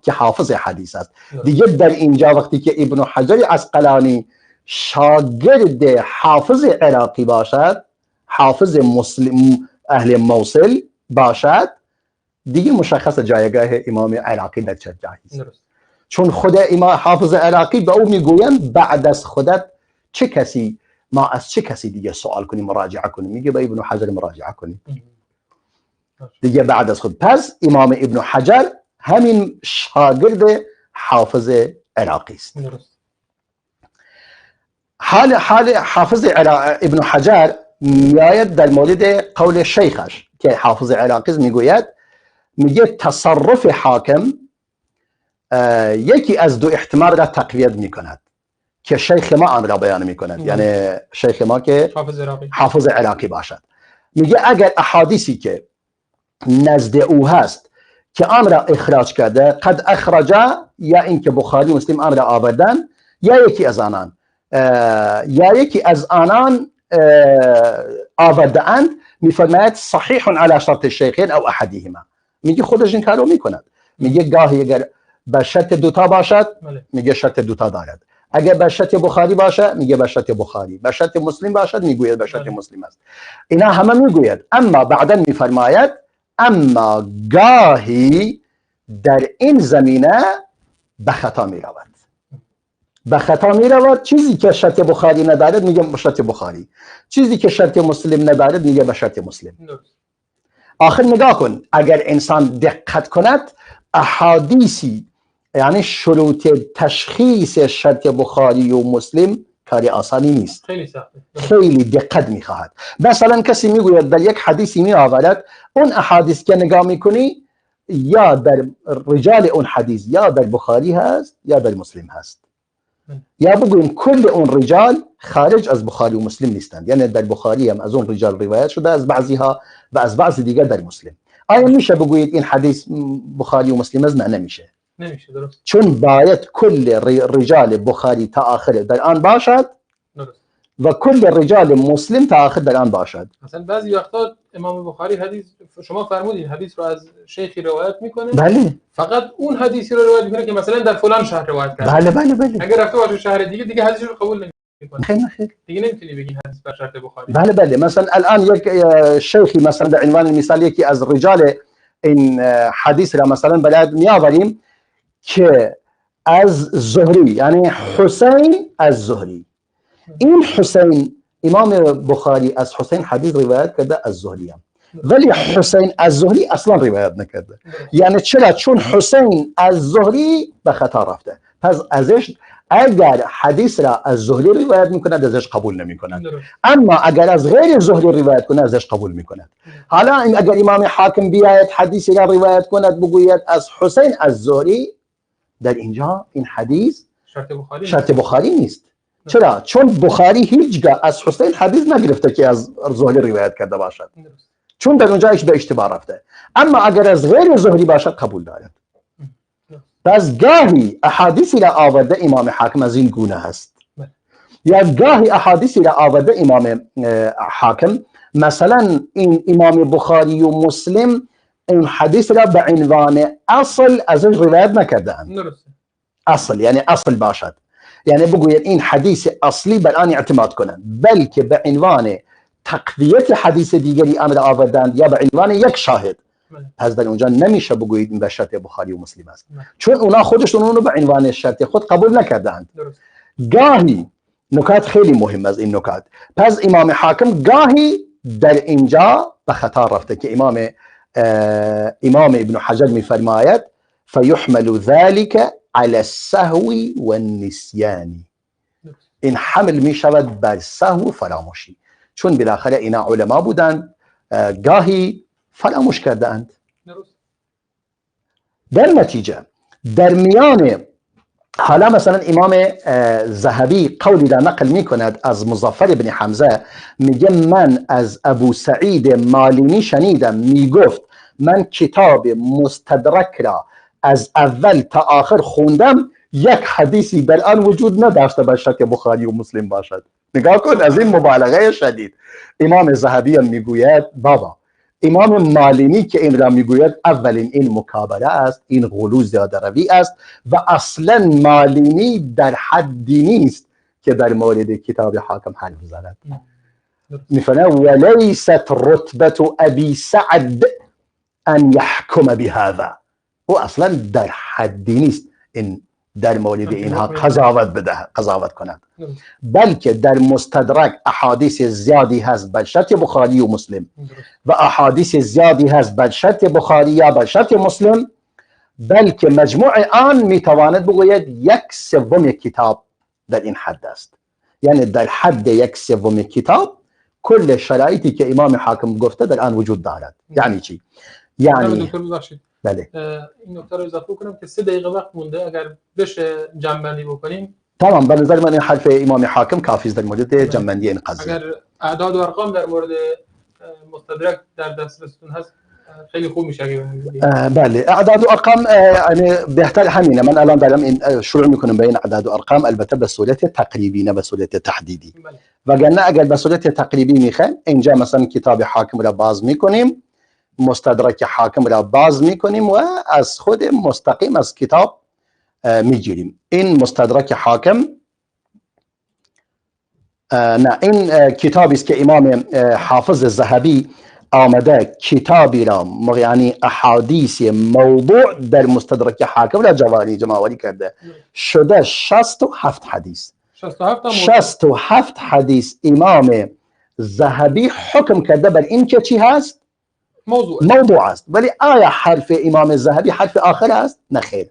که حافظ حدیث است. دیگه در اینجا وقتی که ابن حجر عسقلانی شاگرد حافظ عراقی باشد، حافظ مسلم اهل موصل باشد، دیگه مشخص جایگاه امام عراقی در چه جایی است. چون خود امام حافظ عراقی به او میگویند بعد از خودت چه کسی، ما از چه کسی دیگه سوال کنیم مراجعه کنیم؟ میگه به ابن حجر مراجعه کنیم دیگه بعد از خود. پس امام ابن حجر همین شاگرد حافظ عراقی است. حال حافظ ابن حجر میآید در مورد قول شیخش که حافظ عراقی میگوید، میگه تصرف حاکم یکی از دو احتمال را تقویت میکند که شیخ ما آن را بیان میکند، یعنی شیخ ما که حافظ عراقی باشد. میگه اگر احادیثی که نزد او هست که آن را اخراج کرده، قد اخرجه، یا اینکه بخاری مسلم آن را آوردن، یا یکی از آنان آورده اند، میفرماید صحیح علی شرط الشیخین او احدهما. میگه خودش این کارو میکند. میگه گاهی اگر به شرط دوتا باشد، میگه شرط دوتا دارد، اگر به شرط بخاری باشه میگه به شرط بخاری، به شرط مسلم باشد میگوید به شرط مسلم است. اینا همه میگوید. اما بعدا میفرماید اما گاهی در این زمینه به خطا میرود. به خطا میرود، چیزی که شرط بخاری ندارد میگه به شرط بخاری، چیزی که شرط مسلم ندارد میگه به شرط مسلم. آخر نگاه کن، اگر انسان دقت کند احادیثی، یعنی شروط تشخیص شرط بخاری و مسلم کاری آسانی نیست، خیلی سخته، خیلی دقت میخواهد. مثلا کسی میگوید در یک حدیثی میآورد، اون احادیث که نگاه میکنی یا در رجال اون حدیث یا در بخاری هست یا در مسلم هست، یا بگویم کل اون رجال خارج از بخاری و مسلم نیستند، یعنی در بخاری هم از اون رجال روایت شده از بعضی ها و از بعضی دیگر در مسلم. آیا میشه بگویید این حدیث بخاری و مسلم است؟ نه، نمیشه. درست. چون باید کل رجال بخاری تا آخر در آن باشد، درست، و کل رجال مسلم تا آخر در آن باشد. مثلا بعضی وقتا امام بخاری حدیث، شما فرمودید حدیث رو از شیخی روایت میکنه، بله، فقط اون حدیثی رو روایت میکنه که مثلا در فلان شهر روایت کرده. بله. اگر رفته باشه شهر دیگه حدیث رو قبول نمیکنه. خیر. دیگه نمیتونی بگی حدیث بر شرط بخاری. بله. مثلا الان یک شیخی مثلا به عنوان مثال یکی از رجال این حدیث را مثلا بلد میآوریم که از زهری، یعنی حسین از زهری. این حسین، امام بخاری از حسین حدیث روایت کرده از زهری هم، ولی حسین از زهری اصلا روایت نکرده. یعنی چرا؟ چون حسین از زهری به خطا رفته، پس ازش اگر حدیث را از زهری روایت میکند ازش قبول نمیکند، اما اگر از غیر زهری روایت کنه ازش قبول میکند. حالا اگر امام حاکم بیاید حدیث را روایت کند بگوید از حسین از زهری، در اینجا این حدیث شرط بخاری نیست. چرا؟ چون بخاری هیچگاه از حسین حدیث نگرفته که از زهری روایت کرده باشد، چون در اونجا به اشتباه رفته. اما اگر از غیر زهری باشد قبول دارد. پس گاهی احادیثی را آورده امام حاکم از این گونه هست، یا گاهی احادیثی را آورده امام حاکم، مثلا این امام بخاری و مسلم این حدیث را به عنوان اصل ازش روایت نکردند. اصل یعنی اصل باشد، یعنی بگوید این حدیث اصلی بر آن اعتماد کنند، بلکه به عنوان تقویت حدیث دیگری امر آوردند یا به عنوان یک شاهد. پس در اونجا نمیشه بگویید این به شرط بخاری و مسلم است، چون اونا خودشون اونو به عنوان شرط خود قبول نکردند. گاهی نکات خیلی مهم از این نکات. پس امام حاکم گاهی در اینجا به خطا رفته که امام ابن حجر میفرماید فیحمل ذلك على السهو والنسیان، این حمل می شود بر سهو و فراموشی، چون بالاخره اینا علما بودند، گاهی فراموش کردند. در نتیجه در میان حالا مثلا امام ذهبی قولی را نقل می کند از مظفر بن حمزه، میگه من از ابو سعید مالینی شنیدم میگفت من کتاب مستدرک را از اول تا آخر خوندم، یک حدیثی در آن وجود نداشته باشد که بخاری و مسلم باشد. نگاه کن از این مبالغه شدید. امام ذهبی هم میگوید بابا، امام مالینی که این را میگوید اولین این مکابره است، این غلو زیاده روی است و اصلا مالینی در حدی نیست که در مورد کتاب حاکم حرف بزند. میفرماید ولیست رتبه ابی سعد ان يحكم بهذا، او اصلا در حدی نیست این در مورد اینها قضاوت کند، بلکه در مستدرک احادیث زیادی هست بر شرط بخاری و مسلم و احادیث زیادی هست بر شرط بخاری یا بر شرط مسلم، بلکه مجموع آن میتواند بگوید یک سوم کتاب در این حد است. یعنی در حد یک سوم کتاب کل شرایطی که امام حاکم گفته در آن وجود دارد. یعنی چی؟ یعنی بله این نکته رو اضافه کنم که 3 دقیقه وقت مونده، اگر بشه جمع‌بندی بکنیم. تمام، به نظر من حرف امام حاکم کافی است در مورد جمع‌بندی این قضیه. اگر اعداد و ارقام در مورد مستدرک در دسترستون هست خیلی خوب میشه. بله اعداد و ارقام یعنی بهتر همینه. من الان دارم این شروع میکنم به این اعداد و ارقام، البته به صورت تقریبی نه به صورت تحدیدی. وگرنه اگر به صورت تقریبی میخوایم اینجا مثلا کتاب حاکم را باز میکنیم، مستدرک حاکم را باز میکنیم و از خود مستقیم از کتاب میگیریم. این مستدرک حاکم نه، این کتابی است که امام حافظ ذهبی آمده کتابی را یعنی احادیث موضوع در مستدرک حاکم را جمع‌آوری کرده، شده 67 حدیث. 67 حدیث امام ذهبی حکم کرده بر این که چی هست؟ موضوع است. ولی آیا حرف امام ذهبی حرف آخر است؟ نه خیر.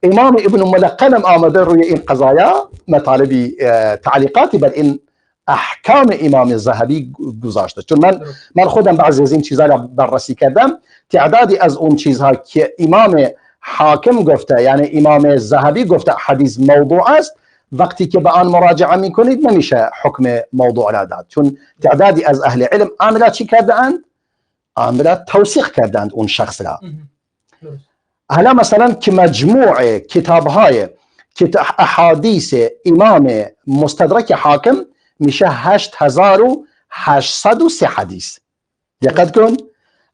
امام ابن ملقن آمده روی این قضایا مطالبی تعلیقاتی بر این احکام امام ذهبی گذاشته، چون من خودم بعضی از این چیزها را بررسی کردم. تعدادی از اون چیزها که امام حاکم گفته یعنی امام ذهبی گفته حدیث موضوع است، وقتی که به آن مراجعه میکنید نمیشه حکم موضوع را داد، چون تعدادی از اهل علم آن را چی کرده اند؟ آن را توثیق کردند اون شخص را. حالا مثلا که مجموع کتاب‌های احادیث امام مستدرک حاکم میشه 8803 حدیث. دقت کن،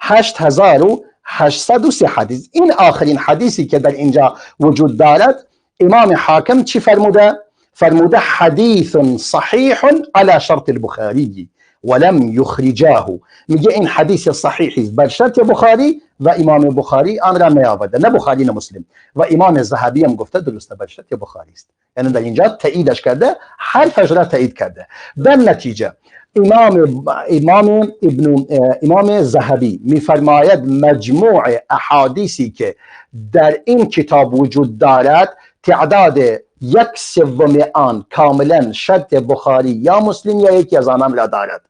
8803 حدیث. این آخرین حدیثی که در اینجا وجود دارد امام حاکم چی فرموده؟ فرموده حدیث صحیح على شرط البخاری ولم یخرجاه. میگه این حدیث صحیحی بر شرط بخاری و امام بخاری آن را نیاورده، نه بخاری نه مسلم، و امام ذهبی هم گفته درسته بر شرط بخاری است. یعنی در اینجا تاییدش کرده، حرفش را تایید کرده. در نتیجه امام ذهبی میفرماید مجموع احادیثی که در این کتاب وجود دارد تعداد 1/3 آن کاملا شرط بخاری یا مسلم یا یکی از آنها را دارد،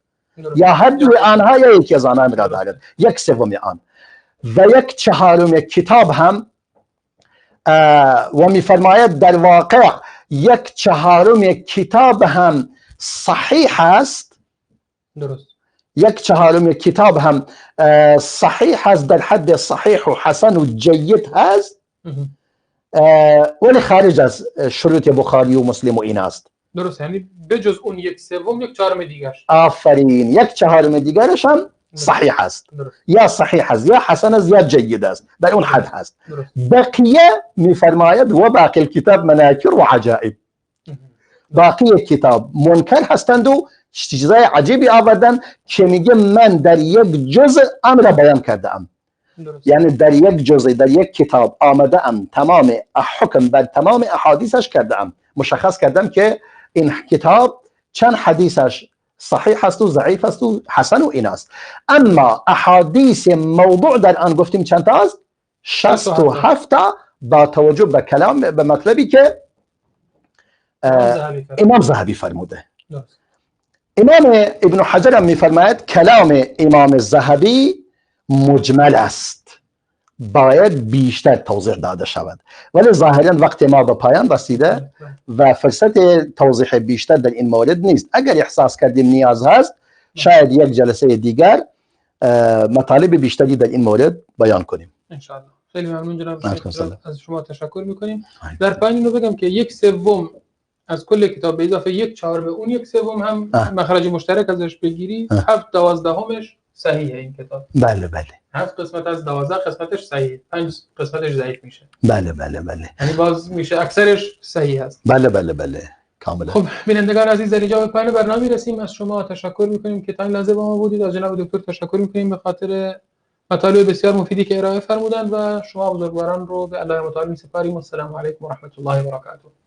یا هر دوی آنها یا یکی از آنها را دارد، 1/3 آن. و 1/4 کتاب هم و میفرماید در واقع 1/4 کتاب هم صحیح است. درست. 1/4 کتاب هم صحیح است، در حد صحیح و حسن و جید هست، ولی خارج از شروط بخاری و مسلم و این است. درست، یعنی بجز اون 1/3 1/4 دیگرش. آفرین، 1/4 دیگرش هم صحیح است. یا صحیح است یا حسن است یا جید است، در اون حد هست. بقیه میفرماید و باقی کتاب مناکر و عجائب. باقی کتاب منکر هستند و چیزای عجیبی آوردن که میگه من در یک جزء آن را بیان کرده ام. یعنی در یک جزء در یک کتاب آمده ام تمام حکم بر تمام احادیثش کرده ام، مشخص کردم که این کتاب چند حدیثش صحیح است و ضعیف است و حسن و ایناست. اما احادیث موضوع در آن گفتیم چند تا است؟ 67 تا، با توجه به کلام به مطلبی که امام ذهبی فرموده. امام ابن حجر هم میفرماید کلام امام ذهبی مجمل است، باید بیشتر توضیح داده شود، ولی ظاهرا وقت ما به پایان رسیده و فرصت توضیح بیشتر در این مورد نیست. اگر احساس کردیم نیاز هست شاید یک جلسه دیگر مطالب بیشتری در این مورد بیان کنیم ان شاء الله. خیلی ممنون جناب شیخ، از شما تشکر میکنیم. در پایان اینو بگم که 1/3 از کل کتاب به اضافه 1/4 اون 1/3 هم مخرج مشترک ازش بگیری 7/12 صحیحه این کتاب. بله بله. 7 قسمت از 12 قسمتش صحیح، 5 قسمتش ضعیف میشه. بله بله بله. یعنی باز میشه اکثرش صحیح است. بله بله بله. کاملا. خب بینندگان عزیز، در اینجا به پایان برنامه رسیم. از شما تشکر میکنیم که تا این لحظه با ما بودید. از جناب دکتر تشکر میکنیم به خاطر مطالب بسیار مفیدی که ارائه فرمودند و شما بزرگواران رو به الله متعال میسپاریم. السلام علیکم و رحمت الله و برکاته.